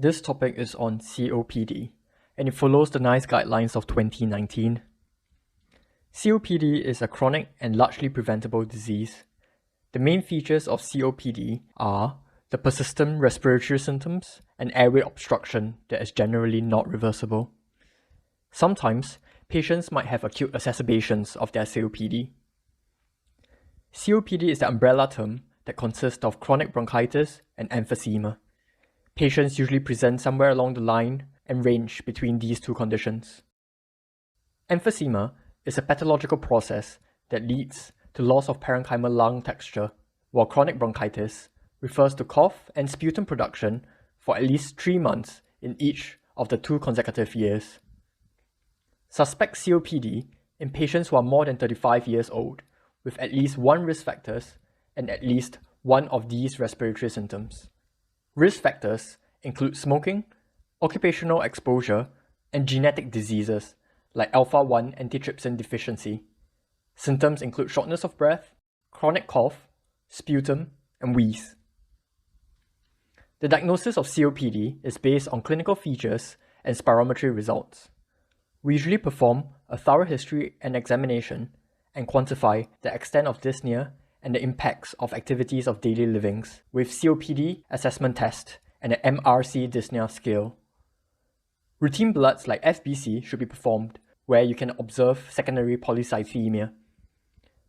This topic is on COPD, and it follows the NICE guidelines of 2019. COPD is a chronic and largely preventable disease. The main features of COPD are the persistent respiratory symptoms and airway obstruction that is generally not reversible. Sometimes, patients might have acute exacerbations of their COPD. COPD is the umbrella term that consists of chronic bronchitis and emphysema. Patients usually present somewhere along the line and range between these two conditions. Emphysema is a pathological process that leads to loss of parenchymal lung texture, while chronic bronchitis refers to cough and sputum production for at least 3 months in each of the 2 consecutive years. Suspect COPD in patients who are more than 35 years old with at least 1 risk factors and at least 1 of these respiratory symptoms. Risk factors include smoking, occupational exposure, and genetic diseases like alpha-1 antitrypsin deficiency. Symptoms include shortness of breath, chronic cough, sputum, and wheeze. The diagnosis of COPD is based on clinical features and spirometry results. We usually perform a thorough history and examination and quantify the extent of dyspnea and the impacts of activities of daily livings with COPD assessment test and an MRC dyspnea scale. Routine bloods like FBC should be performed where you can observe secondary polycythemia.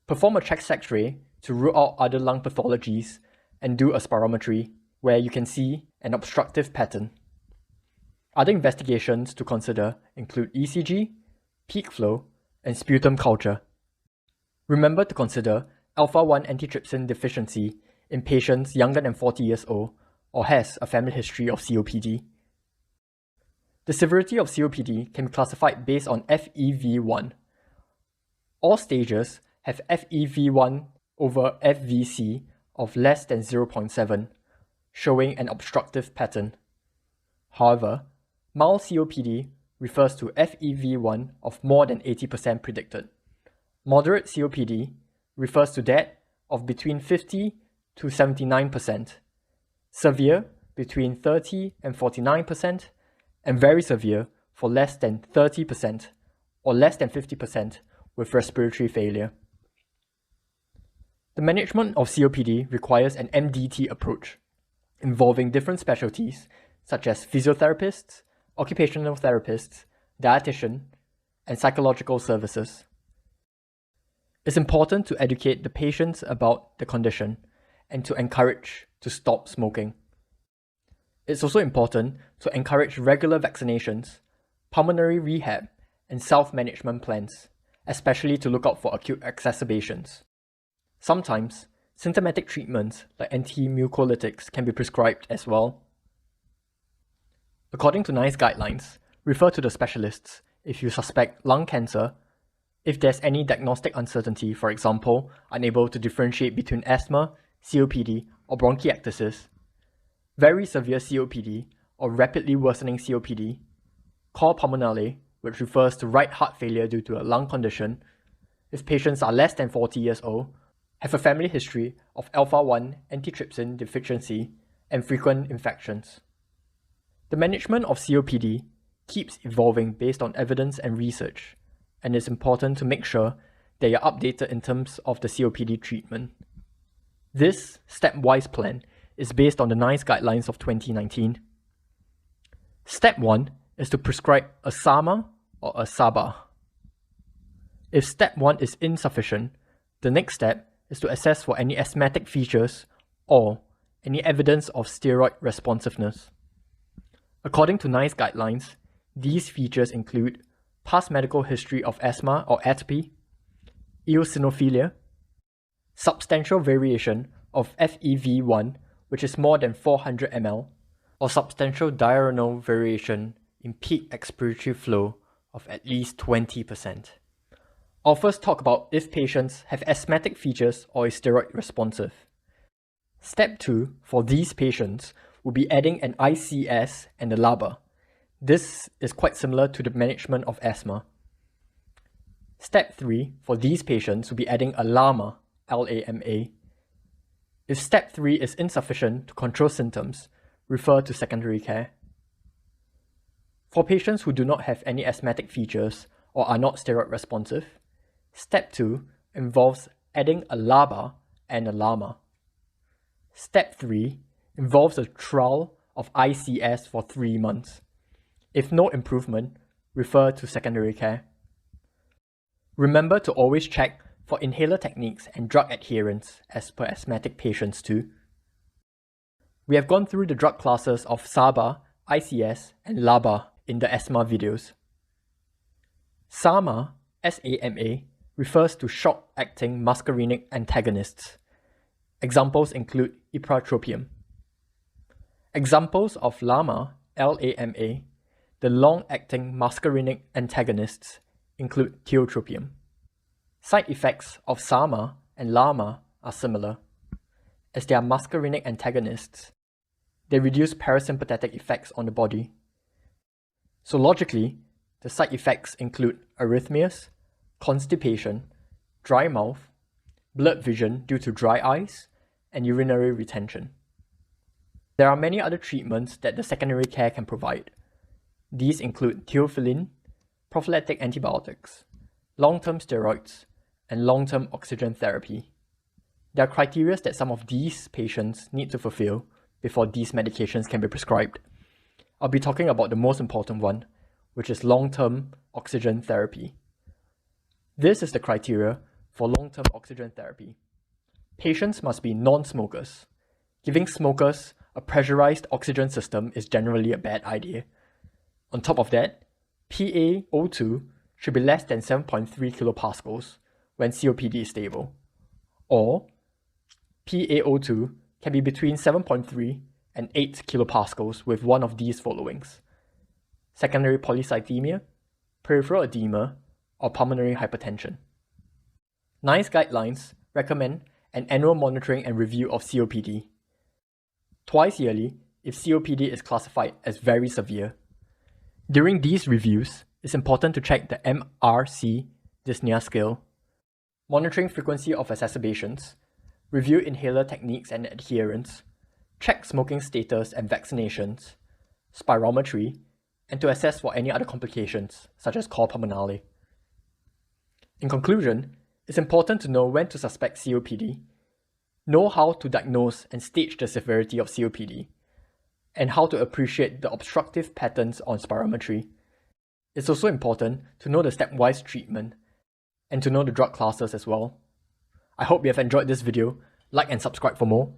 Perform a chest X-ray to rule out other lung pathologies and do a spirometry where you can see an obstructive pattern. Other investigations to consider include ECG, peak flow, and sputum culture. Remember to consider alpha-1 antitrypsin deficiency in patients younger than 40 years old or has a family history of COPD. The severity of COPD can be classified based on FEV1. All stages have FEV1 over FVC of less than 0.7, showing an obstructive pattern. However, mild COPD refers to FEV1 of more than 80% predicted. Moderate COPD refers to that of between 50 to 79%, severe between 30 and 49%, and very severe for less than 30% or less than 50% with respiratory failure. The management of COPD requires an MDT approach, involving different specialties such as physiotherapists, occupational therapists, dietitian, and psychological services. It's important to educate the patients about the condition and to encourage to stop smoking. It's also important to encourage regular vaccinations, pulmonary rehab, and self-management plans, especially to look out for acute exacerbations. Sometimes, symptomatic treatments like antimucolytics can be prescribed as well. According to NICE guidelines, refer to the specialists if you suspect lung cancer, if there's any diagnostic uncertainty, for example, unable to differentiate between asthma, COPD, or bronchiectasis, very severe COPD or rapidly worsening COPD, cor pulmonale, which refers to right heart failure due to a lung condition, if patients are less than 40 years old, have a family history of alpha-1 antitrypsin deficiency, and frequent infections. The management of COPD keeps evolving based on evidence and research, and it's important to make sure that you're updated in terms of the COPD treatment. This stepwise plan is based on the NICE guidelines of 2019. Step 1 is to prescribe a SAMA or a SABA. If step 1 is insufficient, the next step is to assess for any asthmatic features or any evidence of steroid responsiveness. According to NICE guidelines, these features include past medical history of asthma or atopy, eosinophilia, substantial variation of FEV1 which is more than 400 ml, or substantial diurnal variation in peak expiratory flow of at least 20%. I'll first talk about if patients have asthmatic features or is steroid responsive. Step 2 for these patients will be adding an ICS and a LABA. This is quite similar to the management of asthma. Step 3 for these patients will be adding a LAMA, L-A-M-A. If step 3 is insufficient to control symptoms, refer to secondary care. For patients who do not have any asthmatic features or are not steroid responsive, Step 2 involves adding a LABA and a LAMA. Step 3 involves a trial of ICS for 3 months. If no improvement, refer to secondary care. Remember to always check for inhaler techniques and drug adherence as per asthmatic patients too. We have gone through the drug classes of SABA, ICS, and LABA in the asthma videos. SAMA, S-A-M-A, refers to short-acting muscarinic antagonists. Examples include ipratropium. Examples of LAMA, L-A-M-A, the long-acting muscarinic antagonists include tiotropium. Side effects of SAMA and LAMA are similar. As they are muscarinic antagonists, they reduce parasympathetic effects on the body. So logically, the side effects include arrhythmias, constipation, dry mouth, blurred vision due to dry eyes, and urinary retention. There are many other treatments that the secondary care can provide. These include theophylline, prophylactic antibiotics, long-term steroids, and long-term oxygen therapy. There are criteria that some of these patients need to fulfill before these medications can be prescribed. I'll be talking about the most important one, which is long-term oxygen therapy. This is the criteria for long-term oxygen therapy. Patients must be non-smokers. Giving smokers a pressurized oxygen system is generally a bad idea. On top of that, PaO2 should be less than 7.3 kilopascals when COPD is stable, or PaO2 can be between 7.3 and 8 kilopascals with one of these followings: secondary polycythemia, peripheral edema, or pulmonary hypertension. NICE guidelines recommend an annual monitoring and review of COPD, twice yearly if COPD is classified as very severe. During these reviews, it's important to check the MRC dyspnea scale, monitoring frequency of exacerbations, review inhaler techniques and adherence, check smoking status and vaccinations, spirometry, and to assess for any other complications, such as cor pulmonale. In conclusion, it's important to know when to suspect COPD, know how to diagnose and stage the severity of COPD, and how to appreciate the obstructive patterns on spirometry. It's also important to know the stepwise treatment and to know the drug classes as well. I hope you have enjoyed this video. Like and subscribe for more.